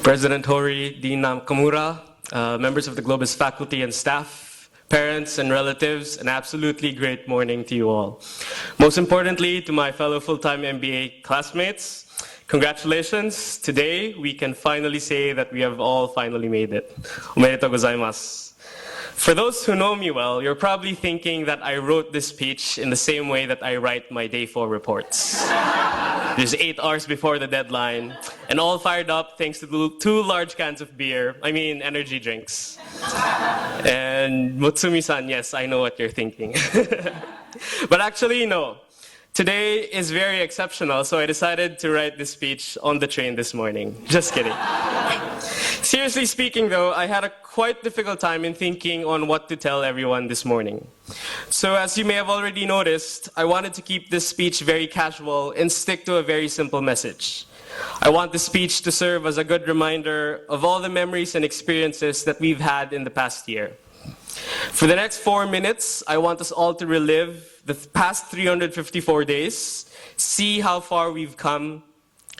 President Hori, Dean Nakamura, members of the GLOBIS faculty and staff, parents and relatives, an absolutely great morning to you all. Most importantly, to my fellow full-time MBA classmates, congratulations. Today, we can finally say that we have all finally made it. Omedetou gozaimasu. For those who know me well, you're probably thinking that I wrote this speech in the same way that I write my day 4 reports. Just 8 hours before the deadline, and all fired up thanks to 2 large cans of beer, energy drinks. And Mutsumi-san, yes, I know what you're thinking. But actually, no. Today is very exceptional, so I decided to write this speech on the train this morning. Just kidding. Seriously speaking though, I had a quite difficult time in thinking on what to tell everyone this morning. So as you may have already noticed, I wanted to keep this speech very casual and stick to a very simple message. I want the speech to serve as a good reminder of all the memories and experiences that we've had in the past year. For the next 4 minutes, I want us all to relive the past 354 days, see how far we've come,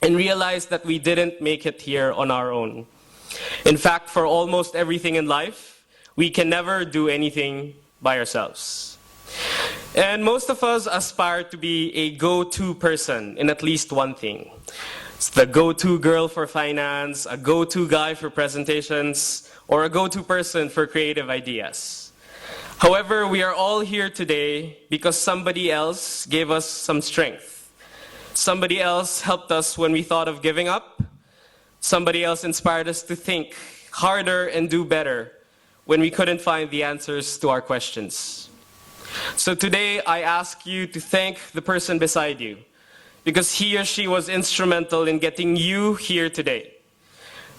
and realize that we didn't make it here on our own. In fact, for almost everything in life, we can never do anything by ourselves. And most of us aspire to be a go-to person in at least one thing. It's the go-to girl for finance, a go-to guy for presentations, or a go-to person for creative ideas. However, we are all here today because somebody else gave us some strength. Somebody else helped us when we thought of giving up. Somebody else inspired us to think harder and do better when we couldn't find the answers to our questions. So today, I ask you to thank the person beside you because he or she was instrumental in getting you here today.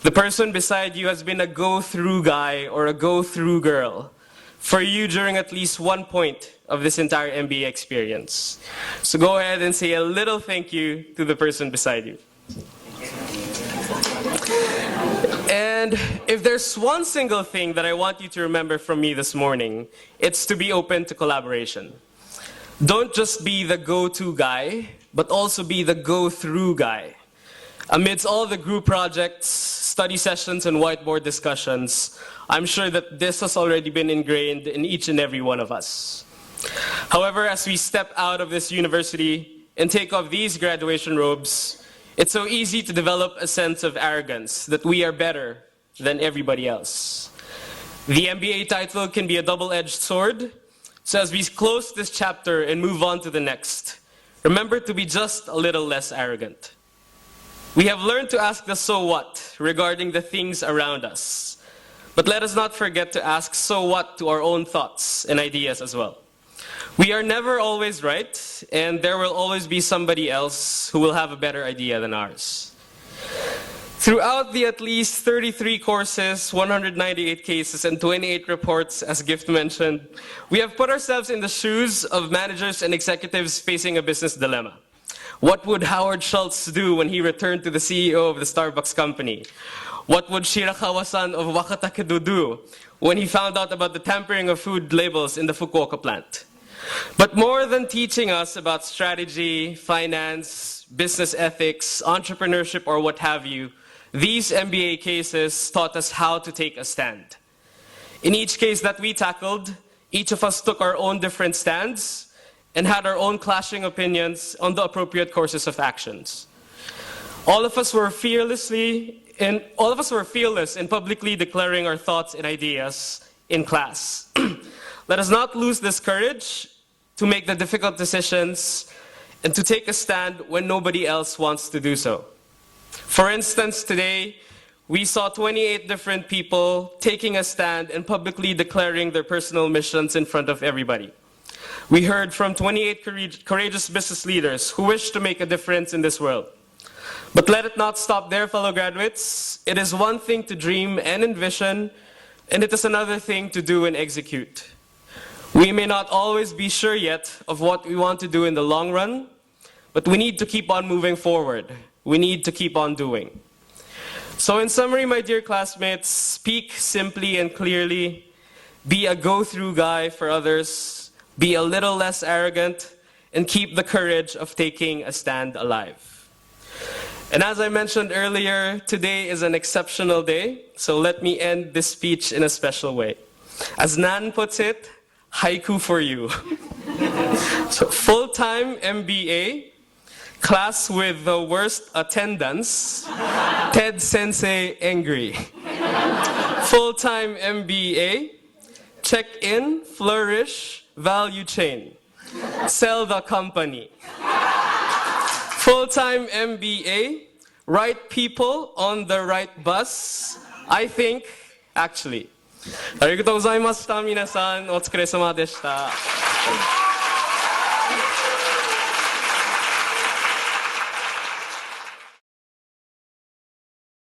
The person beside you has been a go-through guy or a go-through girl for you during at least one point of this entire MBA experience. So go ahead and say a little thank you to the person beside you. And if there's one single thing that I want you to remember from me this morning, it's to be open to collaboration. Don't just be the go-to guy, but also be the go-through guy. Amidst all the group projects, study sessions, and whiteboard discussions, I'm sure that this has already been ingrained in each and every one of us. However, as we step out of this university and take off these graduation robes, it's so easy to develop a sense of arrogance that we are better than everybody else. The MBA title can be a double-edged sword, so as we close this chapter and move on to the next, remember to be just a little less arrogant. We have learned to ask the so what regarding the things around us. But let us not forget to ask so what to our own thoughts and ideas as well. We are never always right, and there will always be somebody else who will have a better idea than ours. Throughout the at least 33 courses, 198 cases, and 28 reports, as Gift mentioned, we have put ourselves in the shoes of managers and executives facing a business dilemma. What would Howard Schultz do when he returned to the CEO of the Starbucks company? What would Shirakawa-san of Wakatakedo do when he found out about the tampering of food labels in the Fukuoka plant? But more than teaching us about strategy, finance, business ethics, entrepreneurship, or what have you, these MBA cases taught us how to take a stand. In each case that we tackled, each of us took our own different stands and had our own clashing opinions on the appropriate courses of actions. All of us were fearless in publicly declaring our thoughts and ideas in class. Let us not lose this courage to make the difficult decisions and to take a stand when nobody else wants to do so. For instance, today, we saw 28 different people taking a stand and publicly declaring their personal missions in front of everybody. We heard from 28 courageous business leaders who wish to make a difference in this world. But let it not stop there, fellow graduates. It is one thing to dream and envision, and it is another thing to do and execute. We may not always be sure yet of what we want to do in the long run, but we need to keep on moving forward. We need to keep on doing. So in summary, my dear classmates, speak simply and clearly, be a go-through guy for others, be a little less arrogant, and keep the courage of taking a stand alive. And as I mentioned earlier, today is an exceptional day, so let me end this speech in a special way. As Nan puts it, haiku for you. So full-time MBA, class with the worst attendance, Ted Sensei angry. Full-time MBA, check-in, flourish, value chain, sell the company. Full-time MBA, right people on the right bus, I think, actually. ありがとうございました。皆さん、お疲れ様でした。